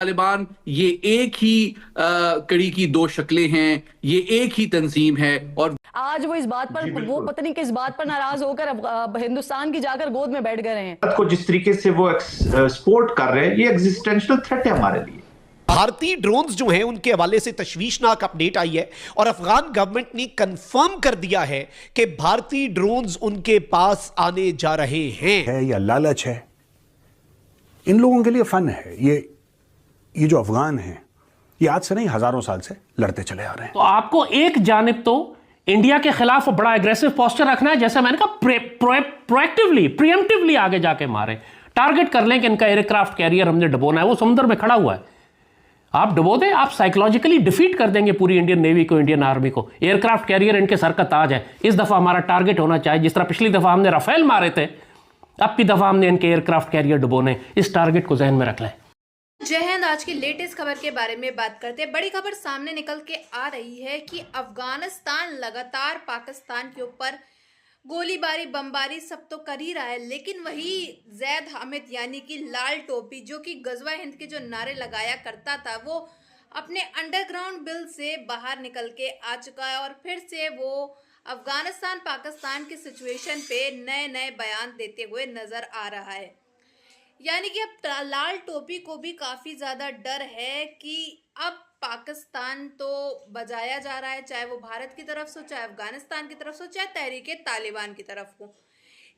तालिबान ये एक ही कड़ी की दो शक्लें हैं, ये एक ही तंजीम है। और आज वो इस बात पर वो पता नहीं किस बात पर नाराज होकर हिंदुस्तान की जाकर गोद में बैठ गए हैं। को जिस तरीके से वो एक्सपोर्ट कर रहे हैं, ये एग्जिस्टेंशियल थ्रेट है हमारे लिए। भारतीय ड्रोन्स जो हैं उनके हवाले से तशवीशनाक अपडेट आई है और अफगान गवर्नमेंट ने कंफर्म कर दिया है कि भारतीय ड्रोन्स उनके पास आने जा रहे हैं। है या लालच है, इन लोगों के लिए फन है। ये जो अफगान हैं, ये आज से नहीं हजारों साल से लड़ते चले आ रहे हैं। तो आपको एक जानिब तो इंडिया के खिलाफ बड़ा एग्रेसिव पोस्टर रखना है, जैसे मैंने कहा प्रोएक्टिवली प्रिएम्प्टिवली आगे जाके मारे, टारगेट कर लें कि इनका एयरक्राफ्ट कैरियर हमने डुबोना है, वो समुद्र में खड़ा हुआ है, आप डुबो दें, आप साइकोलॉजिकली डिफीट कर देंगे पूरी इंडियन नेवी को, इंडियन आर्मी को। एयरक्राफ्ट कैरियर इनके सर का ताज है, इस दफा हमारा टारगेट होना चाहिए। जिस तरह पिछली दफा हमने राफेल मारे थे, अब की दफा हमने इनके एयरक्राफ्ट कैरियर डुबोने। इस टारगेट को जहन में रख लें। जय हिंद। आज की लेटेस्ट खबर के बारे में बात करते हैं। बड़ी खबर सामने निकल के आ रही है कि अफगानिस्तान लगातार पाकिस्तान के ऊपर गोलीबारी बमबारी सब तो कर ही रहा है, लेकिन वही जैद हामिद यानी कि लाल टोपी जो कि गजवा हिंद के जो नारे लगाया करता था, वो अपने अंडरग्राउंड बिल से बाहर निकल के आ चुका है और फिर से वो अफगानिस्तान पाकिस्तान की सिचुएशन पे नए नए बयान देते हुए नजर आ रहा है। यानी कि अब लाल टोपी को भी काफ़ी ज़्यादा डर है कि अब पाकिस्तान तो बजाया जा रहा है, चाहे वो भारत की तरफ से हो, चाहे अफगानिस्तान की तरफ से हो, चाहे तहरीक तालिबान की तरफ हो।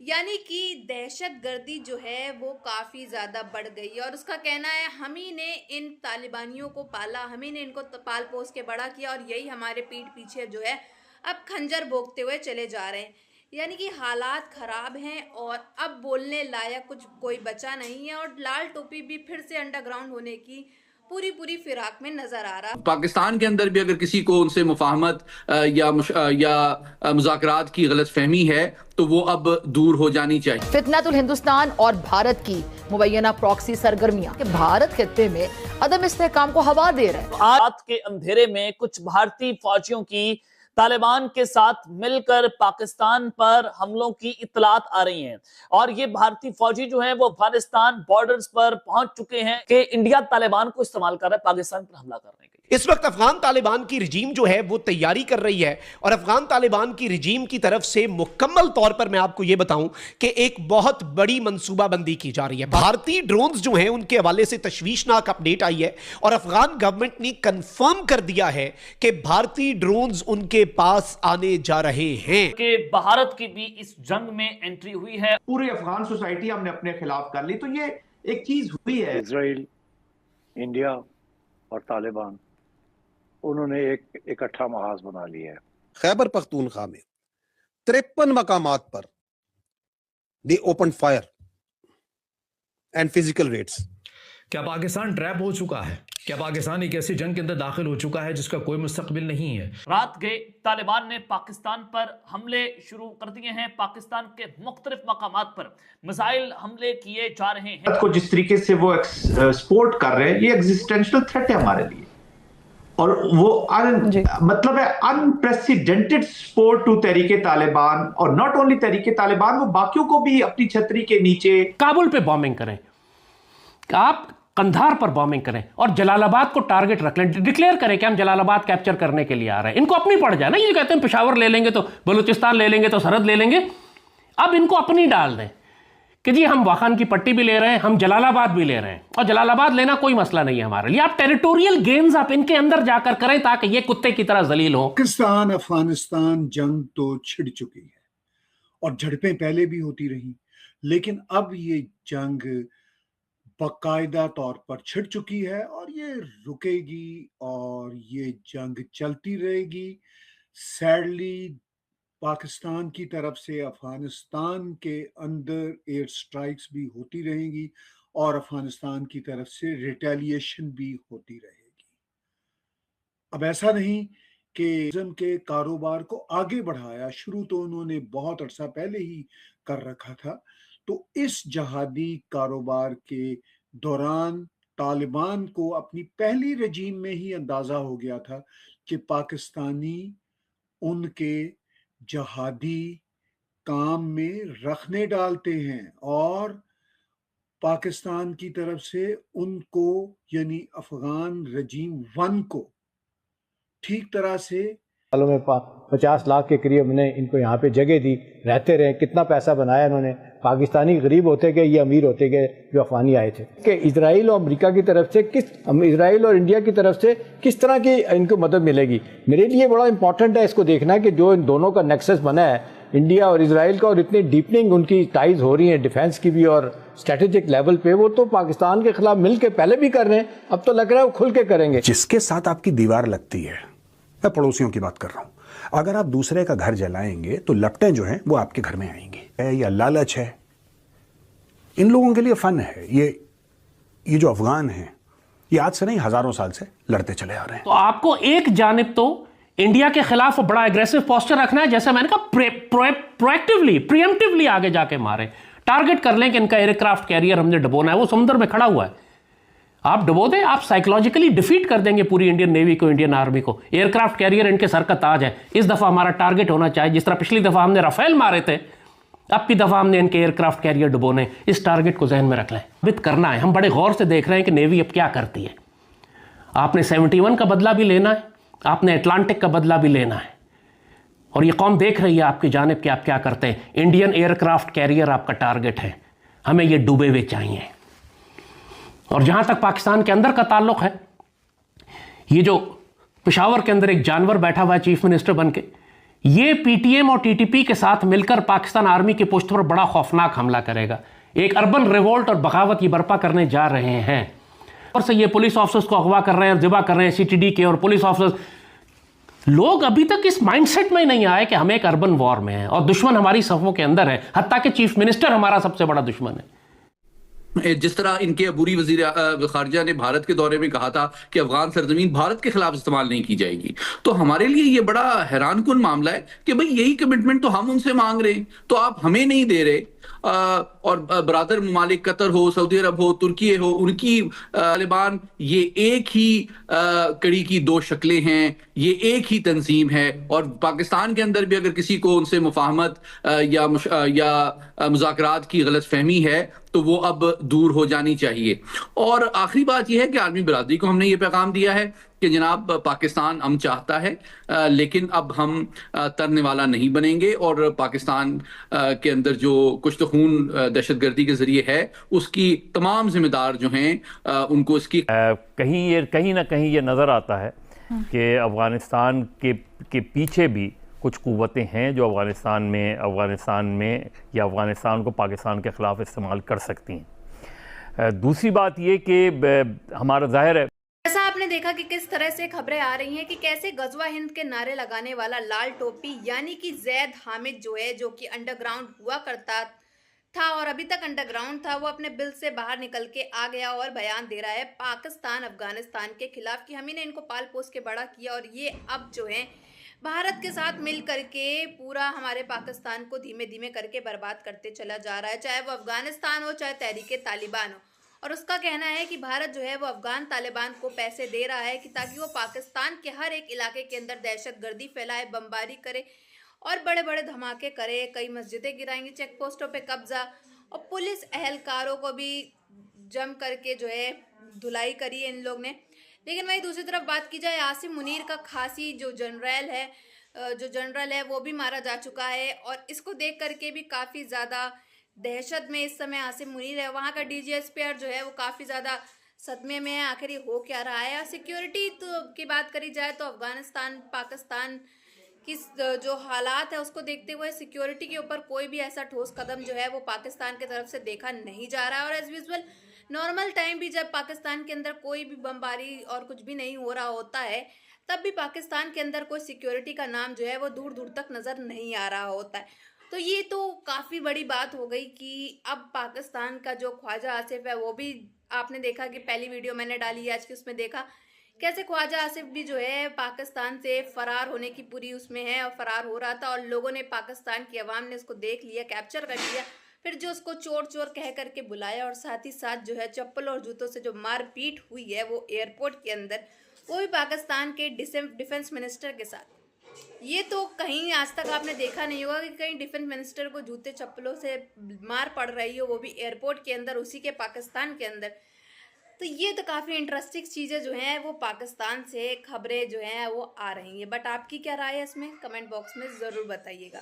यानी कि दहशत गर्दी जो है वो काफ़ी ज़्यादा बढ़ गई है और उसका कहना है हम ही ने इन तालिबानियों को पाला, हम ही ने इनको पाल पोस के बड़ा किया और यही हमारे पीठ पीछे जो है अब खंजर भोंकते हुए चले जा रहे हैं। यानी कि हालात खराब हैं और अब बोलने लायक कुछ कोई बचा नहीं है और लाल टोपी भी फिर से अंडरग्राउंड होने की पूरी फिराक में नजर आ रहा। पाकिस्तान के अंदर भी अगर किसी को उनसे मुफाहमत या मुज़ाकरात की गलतफहमी है तो वो अब दूर हो जानी चाहिए। फितनतुल हिंदुस्तान और भारत की मुबैना प्रॉक्सी सरगर्मियां कि भारत खित्ते में अदम इस्तेहकाम को हवा दे रहे हैं। रात के अंधेरे में कुछ भारतीय फौजियों की तालिबान के साथ मिलकर पाकिस्तान पर हमलों की इत्तलात आ रही हैं और ये भारतीय फौजी जो हैं वो अफगानिस्तान बॉर्डर्स पर पहुंच चुके हैं कि इंडिया तालिबान को इस्तेमाल कर रहा है पाकिस्तान पर हमला करने के लिए। इस वक्त अफगान तालिबान की रिजीम जो है वो तैयारी कर रही है और अफगान तालिबान की रिजीम की तरफ से मुकम्मल तौर पर मैं आपको यह बताऊं कि एक बहुत बड़ी मंसूबाबंदी की जा रही है। भारतीय ड्रोन्स जो हैं उनके हवाले से तशवीशनाक अपडेट आई है और अफगान गवर्नमेंट ने कंफर्म कर दिया है कि भारतीय ड्रोन्स उनके पास आने जा रहे हैं। कि भारत की भी इस जंग में एंट्री हुई है। पूरी अफगान सोसाइटी हमने अपने खिलाफ कर ली, तो ये एक चीज हुई है। इजराइल, इंडिया और तालिबान उन्होंने एक इकट्ठा महाज बना लिया है। खैबर पख्तूनख्वा में 53 मकामात पर they open fire and physical raids. क्या पाकिस्तान ट्रैप हो चुका है? क्या पाकिस्तान एक ऐसी जंग के अंदर दाखिल हो चुका है जिसका कोई मुस्तकबिल नहीं है? रात गए तालिबान ने पाकिस्तान पर हमले शुरू कर दिए हैं। पाकिस्तान के मुख्तलिफ मकामात पर मिसाइल हमले किए जा रहे हैं। को जिस तरीके से वो एक्सपोर्ट कर रहे हैं, ये एग्जिस्टेंशियल थ्रेट है हमारे लिए और वो मतलब है अनप्रेसिडेंटेड सपोर्ट टू तहरीके तालिबान और नॉट ओनली तहरीके तालिबान, वो बाकियों को भी अपनी छतरी के नीचे। काबुल पे बॉम्बिंग करें, आप कंधार पर बॉम्बिंग करें और जलालाबाद को टारगेट रख लें, डिक्लेयर करें कि हम जलालाबाद कैप्चर करने के लिए आ रहे हैं। इनको अपनी पड़ जाए ना, ये कहते हैं पेशावर ले लेंगे तो बलूचिस्तान ले लेंगे तो सरहद ले लेंगे। अब इनको अपनी डाल दें कि जी हम वाखान की पट्टी भी ले रहे हैं, हम जलालाबाद भी ले रहे हैं और जलालाबाद लेना कोई मसला नहीं है हमारे लिए। आप टेरिटोरियल गेम्स आप इनके अंदर जाकर करें ताकि ये कुत्ते की तरह जलील हो। पाकिस्तान अफगानिस्तान जंग तो छिड़ चुकी है और झड़पें पहले भी होती रही, लेकिन अब ये जंग बाकायदा तौर पर छिड़ चुकी है और ये रुकेगी और ये जंग चलती रहेगी। सैडली पाकिस्तान की तरफ से अफगानिस्तान के अंदर एयर स्ट्राइक्स भी होती रहेंगी और अफगानिस्तान की तरफ से रिटेलिएशन भी होती रहेगी। अब ऐसा नहीं कि के कारोबार को आगे बढ़ाया, शुरू तो उन्होंने बहुत अरसा पहले ही कर रखा था। तो इस जहादी कारोबार के दौरान तालिबान को अपनी पहली रजीम में ही अंदाजा हो गया था कि पाकिस्तानी उनके जहादी काम में रखने डालते हैं और पाकिस्तान की तरफ से उनको यानी अफगान रजीम 1 को ठीक तरह से सालों में 50 लाख के करीब हमने इनको यहाँ पे जगह दी, रहते रहे, कितना पैसा बनाया इन्होंने। पाकिस्तानी गरीब होते गए, ये अमीर होते गए जो अफगानी आए थे। कि इजराइल और अमेरिका की तरफ से इजराइल और इंडिया की तरफ से किस तरह की इनको मदद मिलेगी। मेरे लिए बड़ा इंपॉर्टेंट है इसको देखना कि जो इन दोनों का नेक्सस बना है इंडिया और इजराइल का, और इतनी डीपनिंग उनकी टाइज हो रही है डिफेंस की भी और स्ट्रेटेजिक लेवल पे, वो तो पाकिस्तान के खिलाफ मिल के पहले भी कर रहे हैं, अब तो लग रहा है वो खुल के करेंगे। जिसके साथ आपकी दीवार लगती है, मैं पड़ोसियों की बात कर रहा हूं, अगर आप दूसरे का घर जलाएंगे तो लपटें जो हैं वो आपके घर में आएंगी। या लालच है, इन लोगों के लिए फन है। ये जो अफगान हैं, ये आज से नहीं हजारों साल से लड़ते चले आ रहे हैं। तो आपको एक जानिब तो इंडिया के खिलाफ बड़ा एग्रेसिव पोस्टर रखना है, जैसे मैंने कहा प्रिएम्प्टिवली आगे जाके मारे, टारगेट कर लें कि इनका एयरक्राफ्ट कैरियर हमने डबोना है, वो समुद्र में खड़ा हुआ है। आप डबो दें, आप साइकोलॉजिकली डिफीट कर देंगे पूरी इंडियन नेवी को, इंडियन आर्मी को। एयरक्राफ्ट कैरियर इनके सर का ताज है। इस दफा हमारा टारगेट होना चाहिए, जिस तरह पिछली दफा हमने राफेल मारे थे, अब की दफा हमने इनके एयरक्राफ्ट कैरियर डुबोने। इस टारगेट को जहन में रख लें, विद करना है। हम बड़े गौर से देख रहे हैं कि नेवी अब क्या करती है। आपने 71 का बदला भी लेना है, आपने अटलांटिक का बदला भी लेना है, और ये कौम देख रही है आपकी जानिब कि आप क्या करते हैं। इंडियन एयरक्राफ्ट कैरियर आपका टारगेट है, हमें ये डूबे हुए चाहिए। और जहां तक पाकिस्तान के अंदर का ताल्लुक है, ये जो पेशावर के अंदर एक जानवर बैठा हुआ है चीफ मिनिस्टर बन के, ये पीटीएम और टीटीपी के साथ मिलकर पाकिस्तान आर्मी की पोस्ट पर बड़ा खौफनाक हमला करेगा। एक अर्बन रिवोल्ट और बगावत ये बर्पा करने जा रहे हैं। और से ये पुलिस ऑफिसर्स को अगवा कर रहे हैं, जिबा कर रहे हैं, सीटीडी के और पुलिस ऑफिसर्स। लोग अभी तक इस माइंडसेट में नहीं आए कि हम एक अर्बन वॉर में हैं और दुश्मन हमारी सफ़ों के अंदर है, हत्ता कि चीफ मिनिस्टर हमारा सबसे बड़ा दुश्मन है। जिस तरह इनके अबूरी वजीर खारजा ने भारत के दौरे में कहा था कि अफगान सरजमीन भारत के खिलाफ इस्तेमाल नहीं की जाएगी, तो हमारे लिए ये बड़ा हैरानकुन मामला है कि भाई यही कमिटमेंट तो हम उनसे मांग रहे हैं, तो आप हमें नहीं दे रहे। और बरादर ममालिक कतर हो, सऊदी अरब हो, तुर्की हो, उनकी तालिबान ये एक ही कड़ी की दो शक्लें हैं, ये एक ही तंजीम है। और पाकिस्तान के अंदर भी अगर किसी को उनसे मुफाहमत या मुज़ाकरात की गलत फहमी है तो वो अब दूर हो जानी चाहिए। और आखिरी बात यह है कि आर्मी बिरादरी को हमने ये पैगाम दिया है कि जनाब पाकिस्तान हम चाहता है, लेकिन अब हम तरने वाला नहीं बनेंगे, और पाकिस्तान के अंदर जो कुछ तो खून दहशतगर्दी के जरिए है उसकी तमाम जिम्मेदार जो हैं उनको इसकी कहीं ना कहीं ये नज़र आता है कि अफ़गानिस्तान के पीछे भी कुछ क़ुव्वतें हैं जो अफ़गानिस्तान में या अफ़गानिस्तान को पाकिस्तान के ख़िलाफ़ इस्तेमाल कर सकती हैं। दूसरी बात ये कि हमारा ज़ाहिर है, ऐसा आपने देखा कि किस तरह से खबरें आ रही हैं कि कैसे गजवा हिंद के नारे लगाने वाला लाल टोपी यानी कि जैद हामिद जो है, जो कि अंडरग्राउंड हुआ करता था और अभी तक अंडरग्राउंड था, वो अपने बिल से बाहर निकल के आ गया और बयान दे रहा है पाकिस्तान अफगानिस्तान के खिलाफ कि हम ही ने इनको पाल पोस के बड़ा किया और ये अब जो है भारत के साथ मिल करके पूरा हमारे पाकिस्तान को धीमे धीमे करके बर्बाद करते चला जा रहा है, चाहे वो अफगानिस्तान हो चाहे तहरीके तालिबान हो। और उसका कहना है कि भारत जो है वो अफगान तालिबान को पैसे दे रहा है कि ताकि वो पाकिस्तान के हर एक इलाके के अंदर दहशतगर्दी फैलाए, बमबारी करे और बड़े बड़े धमाके करे, कई मस्जिदें गिराएंगे, चेक पोस्टों पे कब्जा, और पुलिस एहलकारों को भी जम करके जो है धुलाई करी है इन लोग ने। लेकिन वहीं दूसरी तरफ बात की जाए, आसिम मुनीर का खासी जो जनरल है वो भी मारा जा चुका है, और इसको देख करके भी काफ़ी ज़्यादा दहशत में इस समय आसिम मुनीर है। वहाँ का डीजीएसपीआर जो है वो काफ़ी ज़्यादा सदमे में है, आखिर ये हो क्या रहा है। सिक्योरिटी की बात करी जाए तो अफगानिस्तान पाकिस्तान की जो हालात है उसको देखते हुए सिक्योरिटी के ऊपर कोई भी ऐसा ठोस कदम जो है वो पाकिस्तान की तरफ से देखा नहीं जा रहा है। और एज यूजुअल नॉर्मल टाइम भी जब पाकिस्तान के अंदर कोई भी बमबारी और कुछ भी नहीं हो रहा होता है, तब भी पाकिस्तान के अंदर कोई सिक्योरिटी का नाम जो है वो दूर दूर तक नज़र नहीं आ रहा होता है। तो ये तो काफ़ी बड़ी बात हो गई कि अब पाकिस्तान का जो ख्वाजा आसिफ है वो भी, आपने देखा कि पहली वीडियो मैंने डाली है आज की, उसमें देखा कैसे ख्वाजा आसिफ भी जो है पाकिस्तान से फ़रार होने की पूरी उसमें है और फ़रार हो रहा था, और लोगों ने, पाकिस्तान की आवाम ने उसको देख लिया, कैप्चर कर लिया, फिर जो उसको चोर चोर कह करके बुलाया, और साथ ही साथ जो है चप्पल और जूतों से जो मारपीट हुई है वो एयरपोर्ट के अंदर, वो भी पाकिस्तान के डिफेंस मिनिस्टर के साथ। ये तो कहीं आज तक आपने देखा नहीं होगा कि कहीं डिफेंस मिनिस्टर को जूते चप्पलों से मार पड़ रही हो, वो भी एयरपोर्ट के अंदर, उसी के पाकिस्तान के अंदर। तो ये तो काफ़ी इंटरेस्टिंग चीज़ें जो हैं वो पाकिस्तान से खबरें जो हैं वो आ रही हैं। बट आपकी क्या राय है इसमें, कमेंट बॉक्स में ज़रूर बताइएगा।